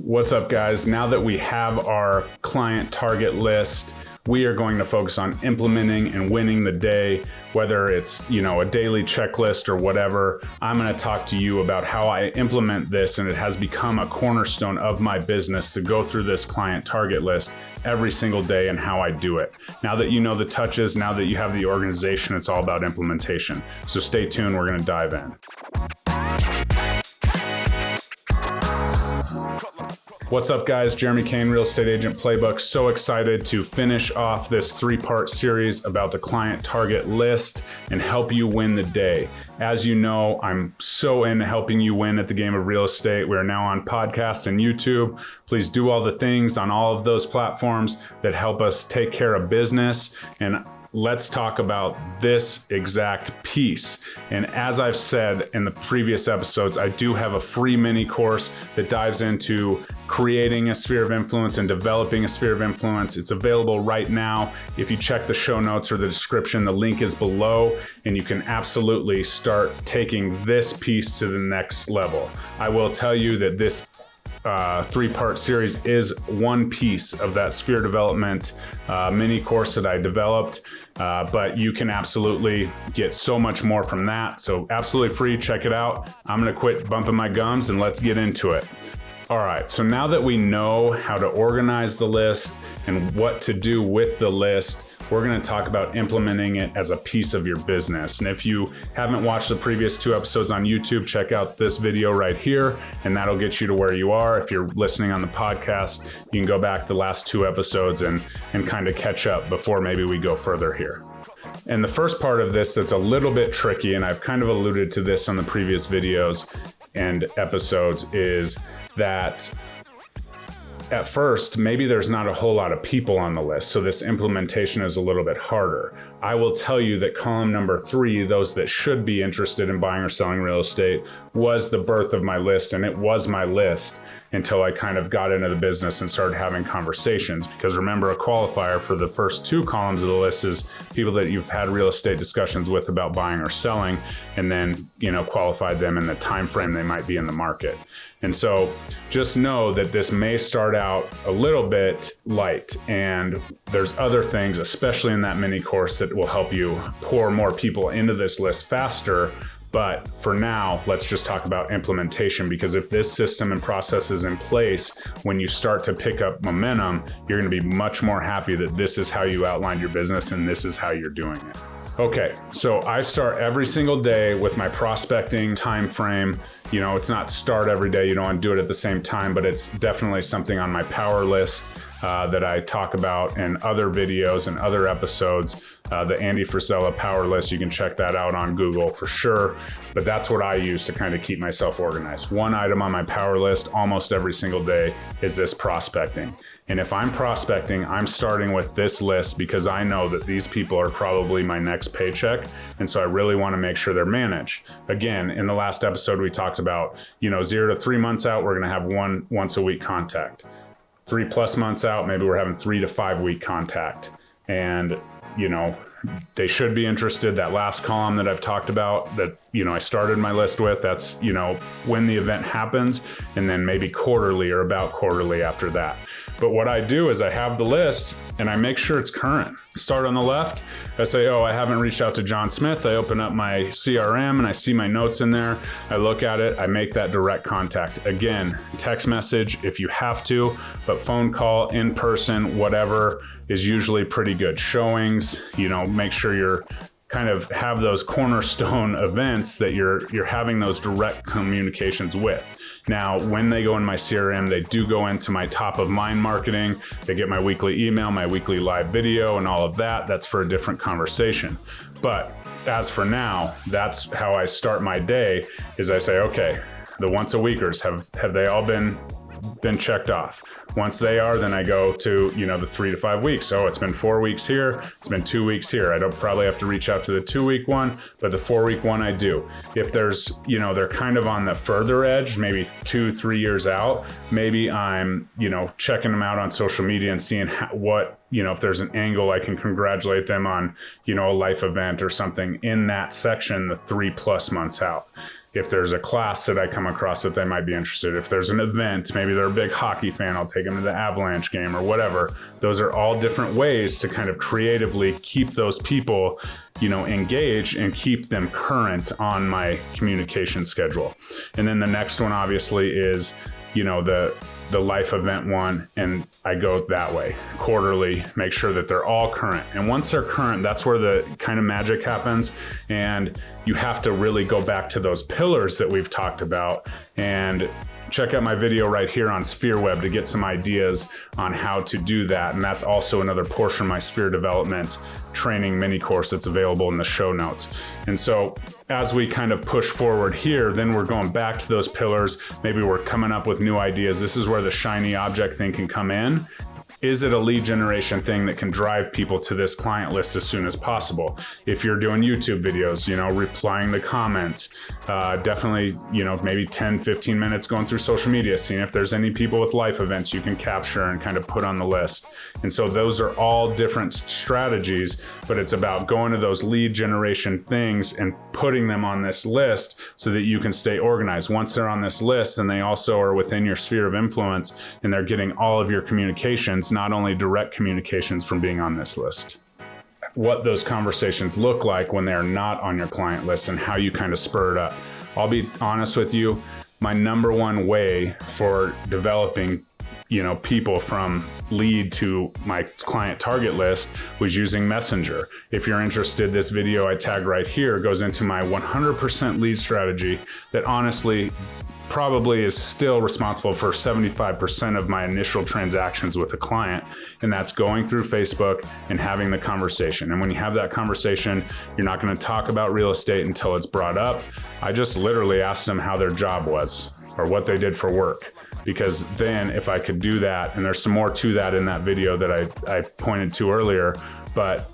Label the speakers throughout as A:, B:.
A: What's up, guys? Now that we have our client target list, we are going to focus on implementing and winning the day, whether it's, a daily checklist or whatever. I'm going to talk to you about how I implement this, and it has become a cornerstone of my business to go through this client target list every single day and how I do it. Now that you know the touches, now that you have the organization, it's all about implementation. So stay tuned, we're going to dive in. What's up, guys? Jeremy Kane, Real Estate Agent Playbook. So excited to finish off this three-part series about the client target list and help you win the day. As you know, I'm so into helping you win at the game of real estate. We're now on podcast and YouTube. Please do all the things on all of those platforms that help us take care of business. And let's talk about this exact piece. And as I've said in the previous episodes, I do have a free mini course that dives into creating a sphere of influence and developing a sphere of influence. It's available right now. If you check the show notes or the description, the link is below, and you can absolutely start taking this piece to the next level. I will tell you that this three-part series is one piece of that sphere development mini course that I developed, but you can absolutely get so much more from that. So absolutely free, check it out. I'm gonna quit bumping my gums and let's get into it. All right, so now that we know how to organize the list and what to do with the list, we're gonna talk about implementing it as a piece of your business. And if you haven't watched the previous two episodes on YouTube, check out this video right here, and that'll get you to where you are. If you're listening on the podcast, you can go back the last two episodes and kind of catch up before maybe we go further here. And the first part of this that's a little bit tricky, and I've kind of alluded to this on the previous videos and episodes, is that at first, maybe there's not a whole lot of people on the list, so this implementation is a little bit harder. I will tell you that column number 3, those that should be interested in buying or selling real estate, was the birth of my list, and it was my list until I kind of got into the business and started having conversations. Because remember, a qualifier for the first 2 columns of the list is people that you've had real estate discussions with about buying or selling, and then, qualified them in the time frame they might be in the market. And so just know that this may start out a little bit light, and there's other things, especially in that mini course, that will help you pour more people into this list faster. But for now, let's just talk about implementation, because if this system and process is in place, when you start to pick up momentum, you're going to be much more happy that this is how you outlined your business and this is how you're doing it. Okay, so I start every single day with my prospecting time frame. It's not start every day. You don't want to do it at the same time, but it's definitely something on my power list that I talk about in other videos and other episodes. The Andy Frisella power list, you can check that out on Google for sure. But that's what I use to kind of keep myself organized. One item on my power list almost every single day is this prospecting. And if I'm prospecting, I'm starting with this list because I know that these people are probably my next paycheck. And so I really want to make sure they're managed. Again, in the last episode, we talked about, 0 to 3 months out, we're going to have one once a week contact. 3+ months out, maybe we're having 3 to 5 week contact. And, they should be interested. That last column that I've talked about that, I started my list with, that's, when the event happens, and then maybe quarterly or about quarterly after that. But what I do is I have the list and I make sure it's current. Start on the left. I say, I haven't reached out to John Smith. I open up my CRM and I see my notes in there. I look at it. I make that direct contact. Again, text message if you have to, but phone call, in person, whatever is usually pretty good. Showings, make sure you're kind of have those cornerstone events that you're having those direct communications with. Now, when they go in my CRM, they do go into my top of mind marketing. They get my weekly email, my weekly live video, and all of that. That's for a different conversation. But as for now, that's how I start my day, is I say, okay, the once a weekers, have they all been checked off? Once they are, then I go to, the 3 to 5 weeks. So it's been 4 weeks here. It's been 2 weeks here. I don't probably have to reach out to the 2-week one, but the 4-week one I do. If there's, they're kind of on the further edge, maybe 2-3 years out, maybe I'm, checking them out on social media and seeing what, if there's an angle I can congratulate them on, a life event or something in that section, the 3+ months out. If there's a class that I come across that they might be interested, if there's an event, maybe they're a big hockey fan, I'll take them to the Avalanche game or whatever. Those are all different ways to kind of creatively keep those people, engaged and keep them current on my communication schedule. And then the next one obviously is, the life event one, and I go that way quarterly, make sure that they're all current. And once they're current, that's where the kind of magic happens. And you have to really go back to those pillars that we've talked about, and check out my video right here on SphereWeb to get some ideas on how to do that. And that's also another portion of my Sphere Development training mini course that's available in the show notes. And so as we kind of push forward here, then we're going back to those pillars. Maybe we're coming up with new ideas. This is where the shiny object thing can come in. Is it a lead generation thing that can drive people to this client list as soon as possible? If you're doing YouTube videos, replying to comments, definitely, maybe 10, 15 minutes going through social media, seeing if there's any people with life events you can capture and kind of put on the list. And so those are all different strategies, but it's about going to those lead generation things and putting them on this list so that you can stay organized. Once they're on this list, then they also are within your sphere of influence, and they're getting all of your communications, not only direct communications, from being on this list. What those conversations look like when they're not on your client list and how you kind of spur it up. I'll be honest with you, my number one way for developing people from lead to my client target list was using Messenger. If you're interested, this video I tagged right here goes into my 100% lead strategy that honestly probably is still responsible for 75% of my initial transactions with a client. And that's going through Facebook and having the conversation. And when you have that conversation, you're not going to talk about real estate until it's brought up. I just literally asked them how their job was or what they did for work. Because then if I could do that, and there's some more to that in that video that I pointed to earlier, but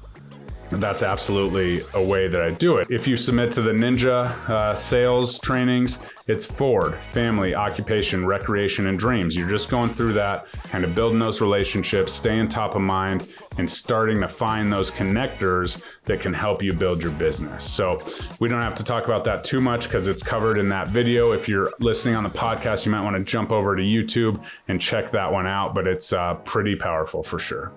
A: that's absolutely a way that I do it. If you submit to the Ninja sales trainings, it's Ford, family, occupation, recreation, and dreams. You're just going through that, kind of building those relationships, staying top of mind, and starting to find those connectors that can help you build your business. So we don't have to talk about that too much because it's covered in that video. If you're listening on the podcast, you might want to jump over to YouTube and check that one out, but it's pretty powerful for sure.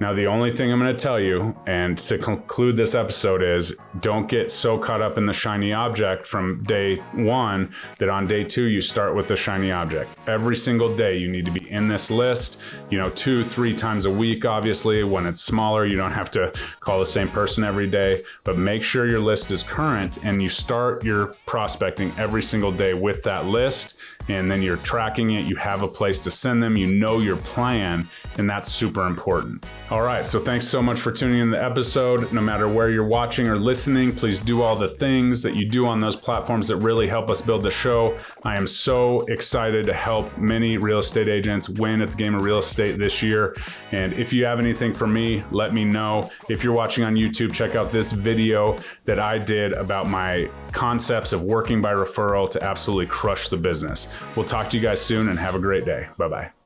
A: Now, the only thing I'm going to tell you, and to conclude this episode, is don't get so caught up in the shiny object from day one that on day two you start with the shiny object. Every single day you need to be in this list, 2-3 times a week. Obviously, when it's smaller, you don't have to call the same person every day, but make sure your list is current and you start your prospecting every single day with that list. And then you're tracking it, you have a place to send them, your plan, and that's super important. All right, so thanks so much for tuning in the episode. No matter where you're watching or listening, please do all the things that you do on those platforms that really help us build the show. I am so excited to help many real estate agents win at the game of real estate this year. And if you have anything for me, let me know. If you're watching on YouTube, check out this video that I did about my concepts of working by referral to absolutely crush the business. We'll talk to you guys soon and have a great day. Bye-bye.